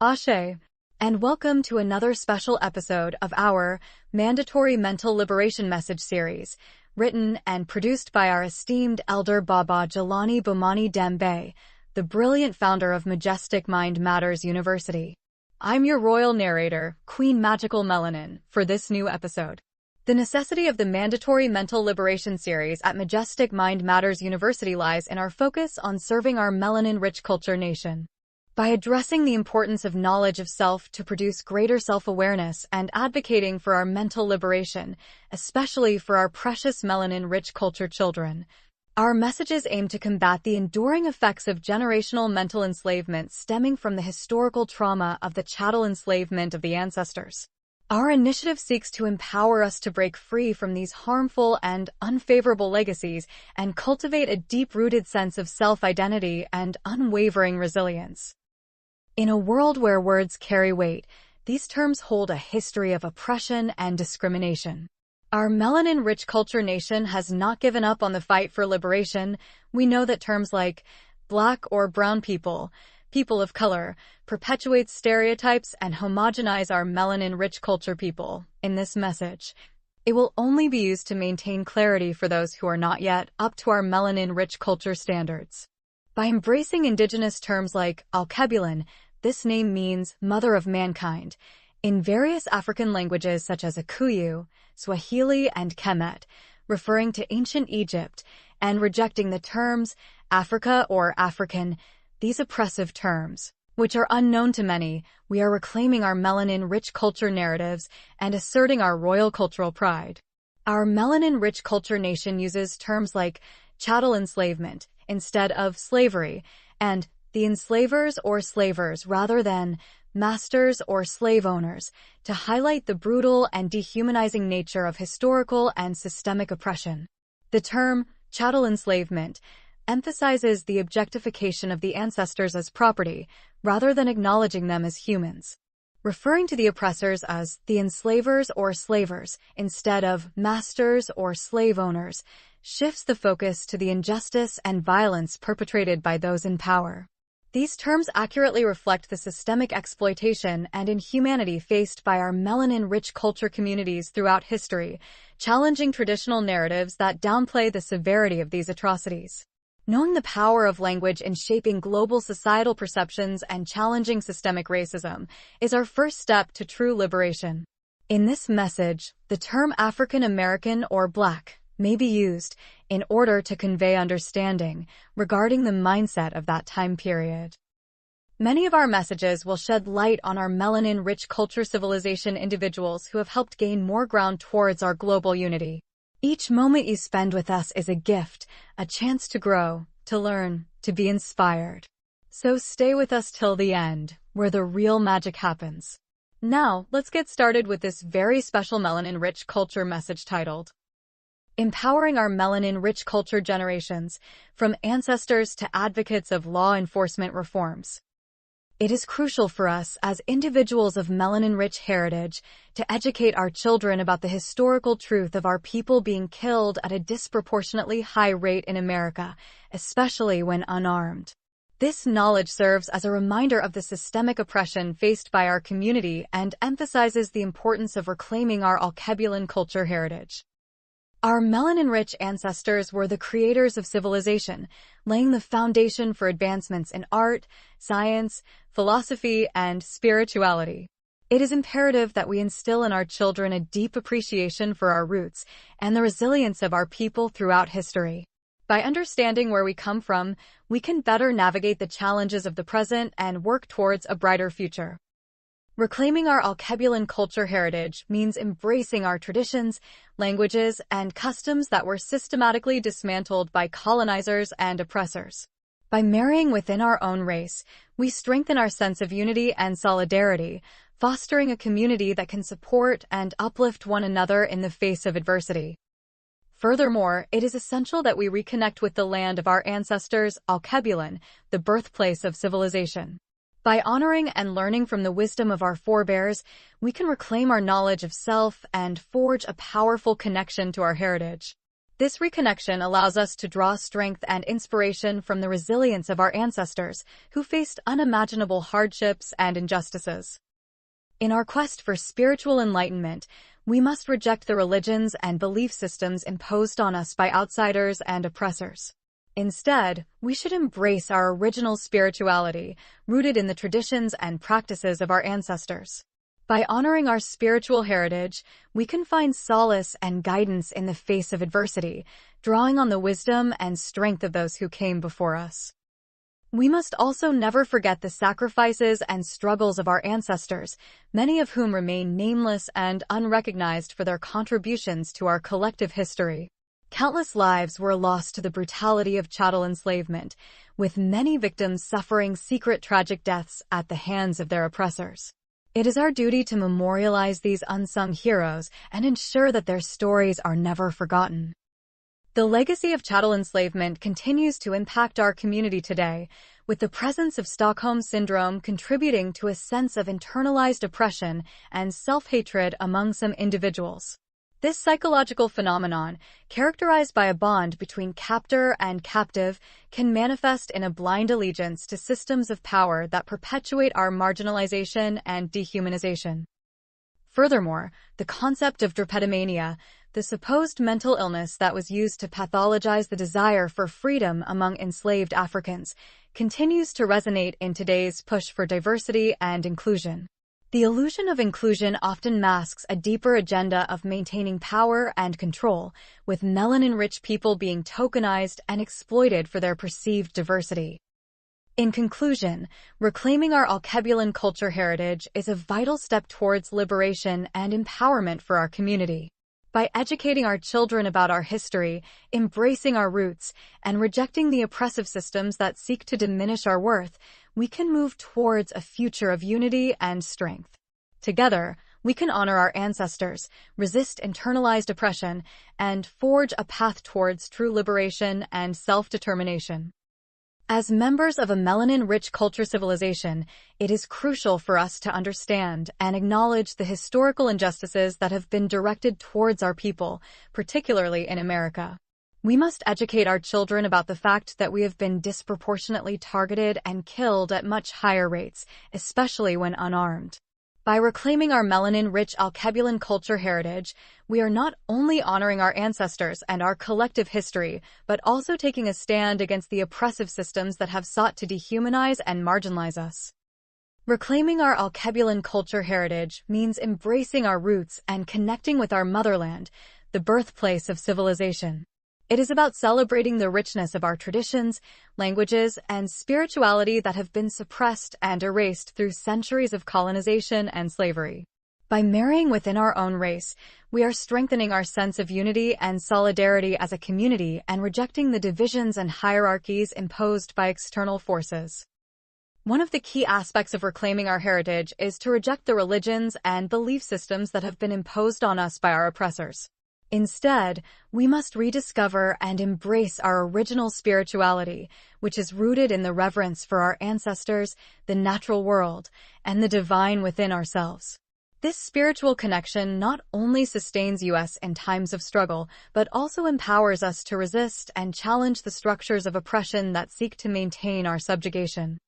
Ashe, and welcome to another special episode of our Mandatory Mental Liberation Message series, written and produced by our esteemed elder Baba Jelani Bomani Dembe, the brilliant founder of Majestic Mind Matters University. I'm your royal narrator, Queen Magical Melanin, for this new episode. The necessity of the Mandatory Mental Liberation series at Majestic Mind Matters University lies in our focus on serving our Melanin Rich Culture nation. By addressing the importance of knowledge of self to produce greater self-awareness and advocating for our mental liberation, especially for our precious melanin-rich culture children, our messages aim to combat the enduring effects of generational mental enslavement stemming from the historical trauma of the chattel enslavement of the ancestors. Our initiative seeks to empower us to break free from these harmful and unfavorable legacies and cultivate a deep-rooted sense of self-identity and unwavering resilience. In a world where words carry weight, these terms hold a history of oppression and discrimination. Our melanin-rich culture nation has not given up on the fight for liberation. We know that terms like Black or brown people, people of color, perpetuate stereotypes and homogenize our melanin-rich culture people. In this message, it will only be used to maintain clarity for those who are not yet up to our melanin-rich culture standards. By embracing indigenous terms like Alkebulan, this name means mother of mankind, in various African languages such as Akuyu, Swahili, and Kemet, referring to ancient Egypt, and rejecting the terms Africa or African, these oppressive terms, which are unknown to many, we are reclaiming our melanin-rich culture narratives and asserting our royal cultural pride. Our melanin-rich culture nation uses terms like chattel enslavement instead of slavery, and the enslavers or slavers rather than masters or slave owners, to highlight the brutal and dehumanizing nature of historical and systemic oppression. The term chattel enslavement emphasizes the objectification of the ancestors as property, rather than acknowledging them as humans. Referring to the oppressors as the enslavers or slavers instead of masters or slave owners shifts the focus to the injustice and violence perpetrated by those in power. These terms accurately reflect the systemic exploitation and inhumanity faced by our melanin-rich culture communities throughout history, challenging traditional narratives that downplay the severity of these atrocities. Knowing the power of language in shaping global societal perceptions and challenging systemic racism is our first step to true liberation. In this message, the term African American or Black may be used in order to convey understanding regarding the mindset of that time period. Many of our messages will shed light on our melanin-rich culture civilization individuals who have helped gain more ground towards our global unity. Each moment you spend with us is a gift, a chance to grow, to learn, to be inspired. So stay with us till the end, where the real magic happens. Now, let's get started with this very special melanin-rich culture message titled Empowering Our Melanin-Rich Culture Generations, from Ancestors to Advocates of Law Enforcement Reforms. It is crucial for us, as individuals of melanin-rich heritage, to educate our children about the historical truth of our people being killed at a disproportionately high rate in America, especially when unarmed. This knowledge serves as a reminder of the systemic oppression faced by our community and emphasizes the importance of reclaiming our Alkebulan culture heritage. Our melanin-rich ancestors were the creators of civilization, laying the foundation for advancements in art, science, philosophy, and spirituality. It is imperative that we instill in our children a deep appreciation for our roots and the resilience of our people throughout history. By understanding where we come from, we can better navigate the challenges of the present and work towards a brighter future. Reclaiming our Alkebulan culture heritage means embracing our traditions, languages, and customs that were systematically dismantled by colonizers and oppressors. By marrying within our own race, we strengthen our sense of unity and solidarity, fostering a community that can support and uplift one another in the face of adversity. Furthermore, it is essential that we reconnect with the land of our ancestors, Alkebulan, the birthplace of civilization. By honoring and learning from the wisdom of our forebears, we can reclaim our knowledge of self and forge a powerful connection to our heritage. This reconnection allows us to draw strength and inspiration from the resilience of our ancestors, who faced unimaginable hardships and injustices. In our quest for spiritual enlightenment, we must reject the religions and belief systems imposed on us by outsiders and oppressors. Instead, we should embrace our original spirituality, rooted in the traditions and practices of our ancestors. By honoring our spiritual heritage, we can find solace and guidance in the face of adversity, drawing on the wisdom and strength of those who came before us. We must also never forget the sacrifices and struggles of our ancestors, many of whom remain nameless and unrecognized for their contributions to our collective history. Countless lives were lost to the brutality of chattel enslavement, with many victims suffering secret tragic deaths at the hands of their oppressors. It is our duty to memorialize these unsung heroes and ensure that their stories are never forgotten. The legacy of chattel enslavement continues to impact our community today, with the presence of Stockholm Syndrome contributing to a sense of internalized oppression and self-hatred among some individuals. This psychological phenomenon, characterized by a bond between captor and captive, can manifest in a blind allegiance to systems of power that perpetuate our marginalization and dehumanization. Furthermore, the concept of drapetomania, the supposed mental illness that was used to pathologize the desire for freedom among enslaved Africans, continues to resonate in today's push for diversity and inclusion. The illusion of inclusion often masks a deeper agenda of maintaining power and control, with melanin-rich people being tokenized and exploited for their perceived diversity. In conclusion, reclaiming our Alkebulan culture heritage is a vital step towards liberation and empowerment for our community. By educating our children about our history, embracing our roots, and rejecting the oppressive systems that seek to diminish our worth, we can move towards a future of unity and strength. Together, we can honor our ancestors, resist internalized oppression, and forge a path towards true liberation and self-determination. As members of a melanin-rich culture civilization, it is crucial for us to understand and acknowledge the historical injustices that have been directed towards our people, particularly in America. We must educate our children about the fact that we have been disproportionately targeted and killed at much higher rates, especially when unarmed. By reclaiming our melanin-rich Alkebulan culture heritage, we are not only honoring our ancestors and our collective history, but also taking a stand against the oppressive systems that have sought to dehumanize and marginalize us. Reclaiming our Alkebulan culture heritage means embracing our roots and connecting with our motherland, the birthplace of civilization. It is about celebrating the richness of our traditions, languages, and spirituality that have been suppressed and erased through centuries of colonization and slavery. By marrying within our own race, we are strengthening our sense of unity and solidarity as a community and rejecting the divisions and hierarchies imposed by external forces. One of the key aspects of reclaiming our heritage is to reject the religions and belief systems that have been imposed on us by our oppressors. Instead, we must rediscover and embrace our original spirituality, which is rooted in the reverence for our ancestors, the natural world, and the divine within ourselves. This spiritual connection not only sustains us in times of struggle, but also empowers us to resist and challenge the structures of oppression that seek to maintain our subjugation.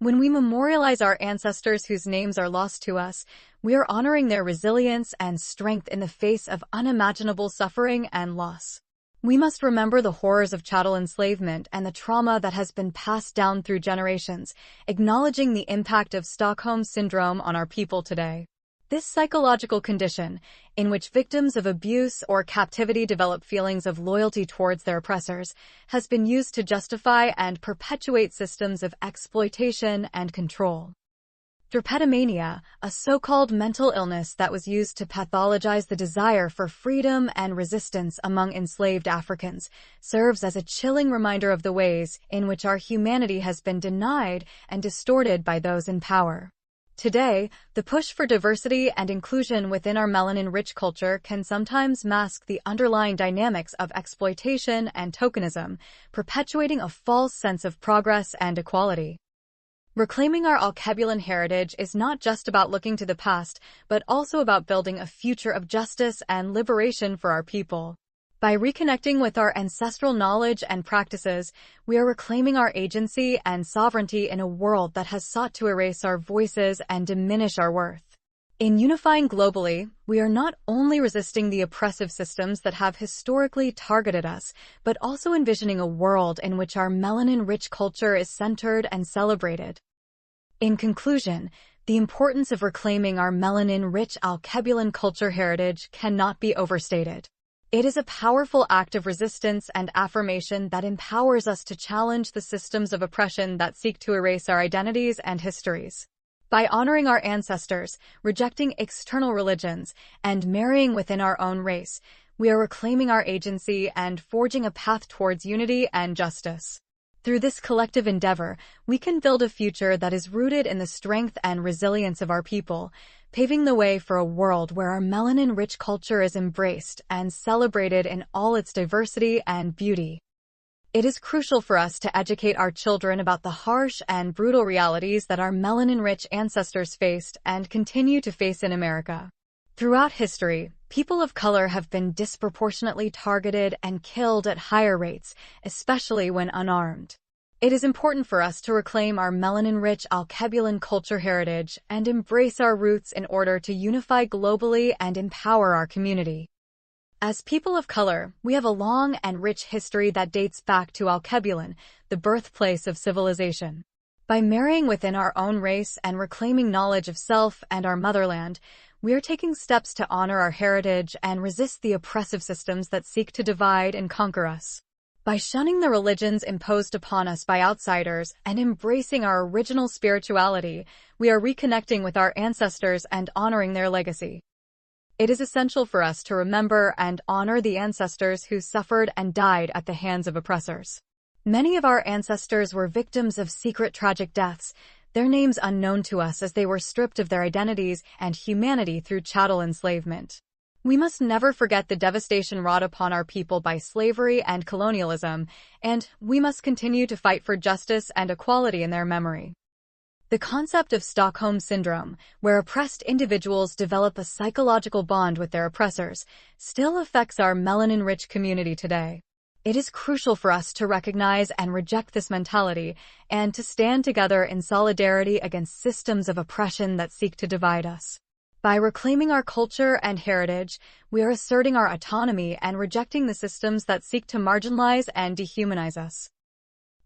When we memorialize our ancestors whose names are lost to us, we are honoring their resilience and strength in the face of unimaginable suffering and loss. We must remember the horrors of chattel enslavement and the trauma that has been passed down through generations, acknowledging the impact of Stockholm Syndrome on our people today. This psychological condition, in which victims of abuse or captivity develop feelings of loyalty towards their oppressors, has been used to justify and perpetuate systems of exploitation and control. Drapetomania, a so-called mental illness that was used to pathologize the desire for freedom and resistance among enslaved Africans, serves as a chilling reminder of the ways in which our humanity has been denied and distorted by those in power. Today, the push for diversity and inclusion within our melanin-rich culture can sometimes mask the underlying dynamics of exploitation and tokenism, perpetuating a false sense of progress and equality. Reclaiming our Alkebulan heritage is not just about looking to the past, but also about building a future of justice and liberation for our people. By reconnecting with our ancestral knowledge and practices, we are reclaiming our agency and sovereignty in a world that has sought to erase our voices and diminish our worth. In unifying globally, we are not only resisting the oppressive systems that have historically targeted us, but also envisioning a world in which our melanin-rich culture is centered and celebrated. In conclusion, the importance of reclaiming our melanin-rich Alkebulan culture heritage cannot be overstated. It is a powerful act of resistance and affirmation that empowers us to challenge the systems of oppression that seek to erase our identities and histories. By honoring our ancestors, rejecting external religions, and marrying within our own race, we are reclaiming our agency and forging a path towards unity and justice. Through this collective endeavor, we can build a future that is rooted in the strength and resilience of our people, paving the way for a world where our melanin-rich culture is embraced and celebrated in all its diversity and beauty. It is crucial for us to educate our children about the harsh and brutal realities that our melanin-rich ancestors faced and continue to face in America. Throughout history, people of color have been disproportionately targeted and killed at higher rates, especially when unarmed. It is important for us to reclaim our melanin-rich Alkebulan culture heritage and embrace our roots in order to unify globally and empower our community. As people of color, we have a long and rich history that dates back to Alkebulan, the birthplace of civilization. By marrying within our own race and reclaiming knowledge of self and our motherland, we are taking steps to honor our heritage and resist the oppressive systems that seek to divide and conquer us. By shunning the religions imposed upon us by outsiders and embracing our original spirituality, we are reconnecting with our ancestors and honoring their legacy. It is essential for us to remember and honor the ancestors who suffered and died at the hands of oppressors. Many of our ancestors were victims of secret tragic deaths, their names unknown to us as they were stripped of their identities and humanity through chattel enslavement. We must never forget the devastation wrought upon our people by slavery and colonialism, and we must continue to fight for justice and equality in their memory. The concept of Stockholm Syndrome, where oppressed individuals develop a psychological bond with their oppressors, still affects our melanin-rich community today. It is crucial for us to recognize and reject this mentality and to stand together in solidarity against systems of oppression that seek to divide us. By reclaiming our culture and heritage, we are asserting our autonomy and rejecting the systems that seek to marginalize and dehumanize us.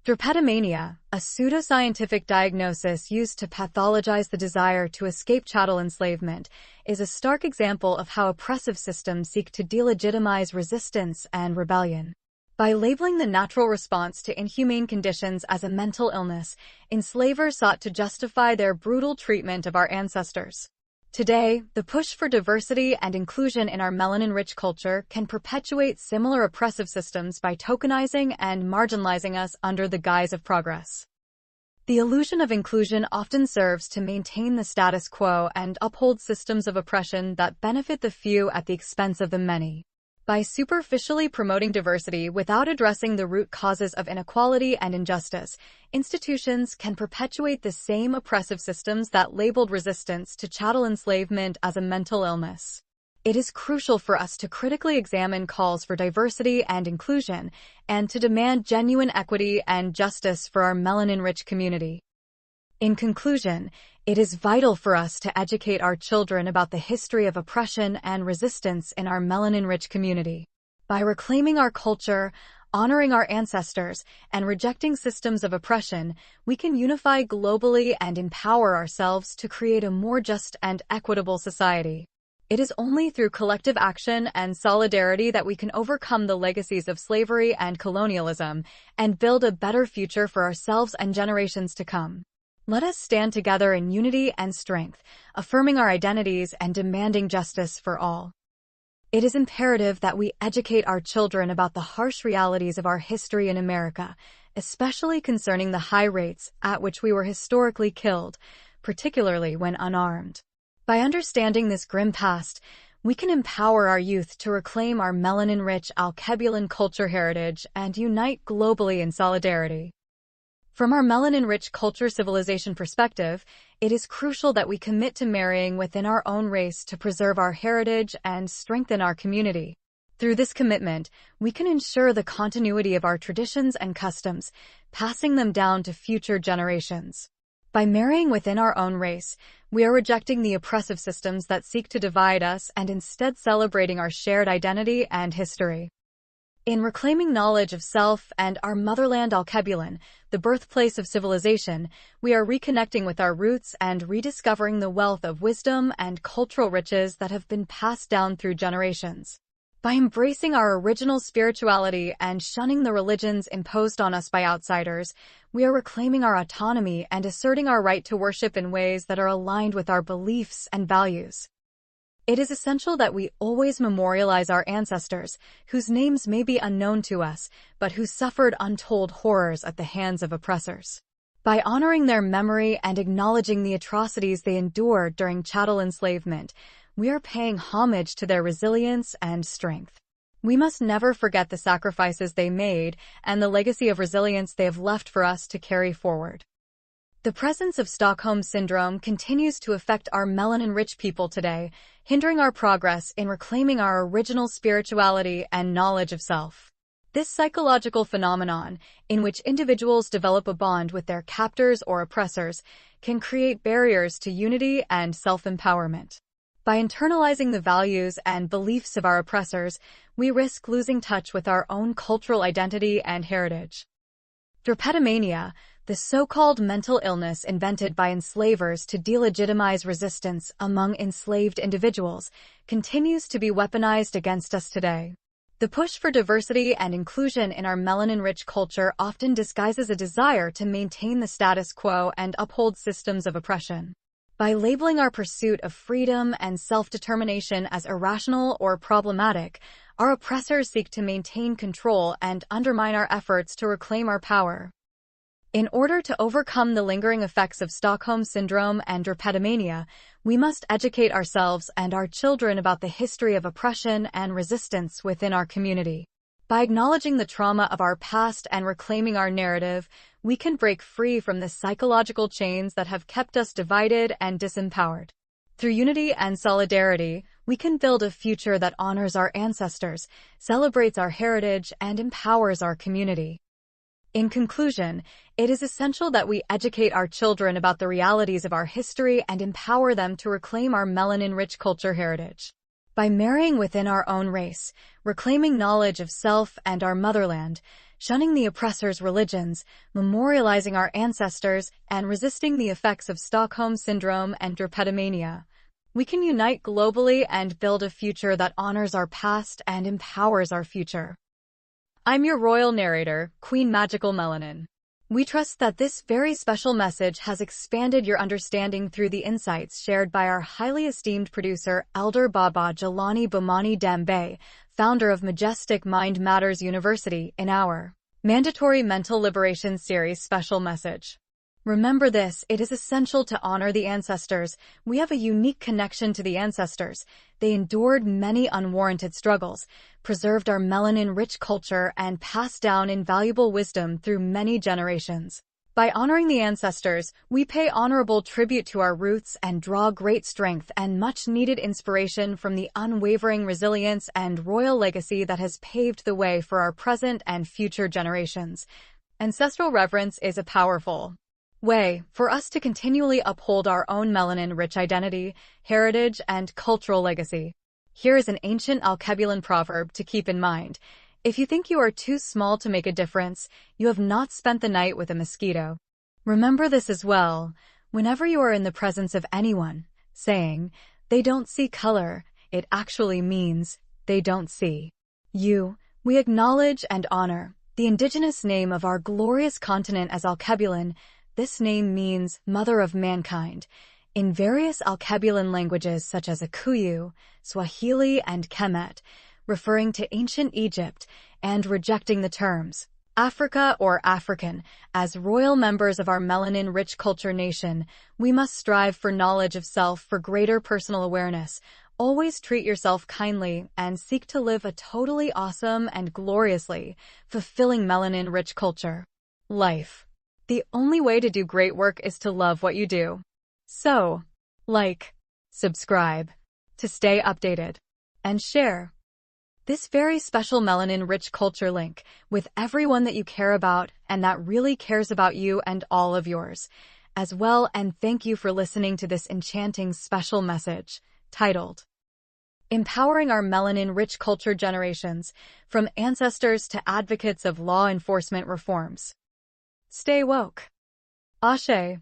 Drapetomania, a pseudoscientific diagnosis used to pathologize the desire to escape chattel enslavement, is a stark example of how oppressive systems seek to delegitimize resistance and rebellion. By labeling the natural response to inhumane conditions as a mental illness, enslavers sought to justify their brutal treatment of our ancestors. Today, the push for diversity and inclusion in our melanin-rich culture can perpetuate similar oppressive systems by tokenizing and marginalizing us under the guise of progress. The illusion of inclusion often serves to maintain the status quo and uphold systems of oppression that benefit the few at the expense of the many. By superficially promoting diversity without addressing the root causes of inequality and injustice, institutions can perpetuate the same oppressive systems that labeled resistance to chattel enslavement as a mental illness. It is crucial for us to critically examine calls for diversity and inclusion, and to demand genuine equity and justice for our melanin-rich community. In conclusion, it is vital for us to educate our children about the history of oppression and resistance in our melanin-rich community. By reclaiming our culture, honoring our ancestors, and rejecting systems of oppression, we can unify globally and empower ourselves to create a more just and equitable society. It is only through collective action and solidarity that we can overcome the legacies of slavery and colonialism and build a better future for ourselves and generations to come. Let us stand together in unity and strength, affirming our identities and demanding justice for all. It is imperative that we educate our children about the harsh realities of our history in America, especially concerning the high rates at which we were historically killed, particularly when unarmed. By understanding this grim past, we can empower our youth to reclaim our melanin-rich Alkebulan culture heritage and unite globally in solidarity. From our melanin-rich culture civilization perspective, it is crucial that we commit to marrying within our own race to preserve our heritage and strengthen our community. Through this commitment, we can ensure the continuity of our traditions and customs, passing them down to future generations. By marrying within our own race, we are rejecting the oppressive systems that seek to divide us and instead celebrating our shared identity and history. In reclaiming knowledge of self and our motherland Alkebulan, the birthplace of civilization, we are reconnecting with our roots and rediscovering the wealth of wisdom and cultural riches that have been passed down through generations. By embracing our original spirituality and shunning the religions imposed on us by outsiders, we are reclaiming our autonomy and asserting our right to worship in ways that are aligned with our beliefs and values. It is essential that we always memorialize our ancestors, whose names may be unknown to us, but who suffered untold horrors at the hands of oppressors. By honoring their memory and acknowledging the atrocities they endured during chattel enslavement, we are paying homage to their resilience and strength. We must never forget the sacrifices they made and the legacy of resilience they have left for us to carry forward. The presence of Stockholm Syndrome continues to affect our melanin-rich people today, hindering our progress in reclaiming our original spirituality and knowledge of self. This psychological phenomenon, in which individuals develop a bond with their captors or oppressors, can create barriers to unity and self-empowerment. By internalizing the values and beliefs of our oppressors, we risk losing touch with our own cultural identity and heritage. Drapetomania, the so-called mental illness invented by enslavers to delegitimize resistance among enslaved individuals, continues to be weaponized against us today. The push for diversity and inclusion in our melanin-rich culture often disguises a desire to maintain the status quo and uphold systems of oppression. By labeling our pursuit of freedom and self-determination as irrational or problematic, our oppressors seek to maintain control and undermine our efforts to reclaim our power. In order to overcome the lingering effects of Stockholm Syndrome and drapetomania, we must educate ourselves and our children about the history of oppression and resistance within our community. By acknowledging the trauma of our past and reclaiming our narrative, we can break free from the psychological chains that have kept us divided and disempowered. Through unity and solidarity, we can build a future that honors our ancestors, celebrates our heritage, and empowers our community. In conclusion, it is essential that we educate our children about the realities of our history and empower them to reclaim our melanin-rich culture heritage. By marrying within our own race, reclaiming knowledge of self and our motherland, shunning the oppressor's religions, memorializing our ancestors, and resisting the effects of Stockholm Syndrome and drapetomania, we can unite globally and build a future that honors our past and empowers our future. I'm your royal narrator, Queen Magical Melanin. We trust that this very special message has expanded your understanding through the insights shared by our highly esteemed producer, Elder Baba Jelani Bomani Dembe, founder of Majestic Mind Matters University, in our Mandatory Mental Liberation Series special message. Remember this, it is essential to honor the ancestors. We have a unique connection to the ancestors. They endured many unwarranted struggles, preserved our melanin-rich culture, and passed down invaluable wisdom through many generations. By honoring the ancestors, we pay honorable tribute to our roots and draw great strength and much-needed inspiration from the unwavering resilience and royal legacy that has paved the way for our present and future generations. Ancestral reverence is a powerful way for us to continually uphold our own melanin-rich identity, heritage, and cultural legacy. Here is an ancient Alkebulan proverb to keep in mind. If you think you are too small to make a difference, you have not spent the night with a mosquito. Remember this as well, whenever you are in the presence of anyone, saying, "They don't see color," it actually means, "They don't see you." We acknowledge and honor the indigenous name of our glorious continent as Alkebulan. This name means Mother of Mankind in various Alkebulan languages such as Akuyu, Swahili, and Kemet, referring to ancient Egypt, and rejecting the terms Africa or African. As royal members of our melanin-rich culture nation, we must strive for knowledge of self for greater personal awareness. Always treat yourself kindly and seek to live a totally awesome and gloriously fulfilling melanin-rich culture life. The only way to do great work is to love what you do. So, like, subscribe to stay updated, and share. this very special Melanin Rich Culture link with everyone that you care about and that really cares about you and all of yours as well. And thank you for listening to this enchanting special message titled Empowering Our Melanin Rich Culture Generations, from Ancestors to Advocates of Law Enforcement Reforms. Stay woke. Ashe.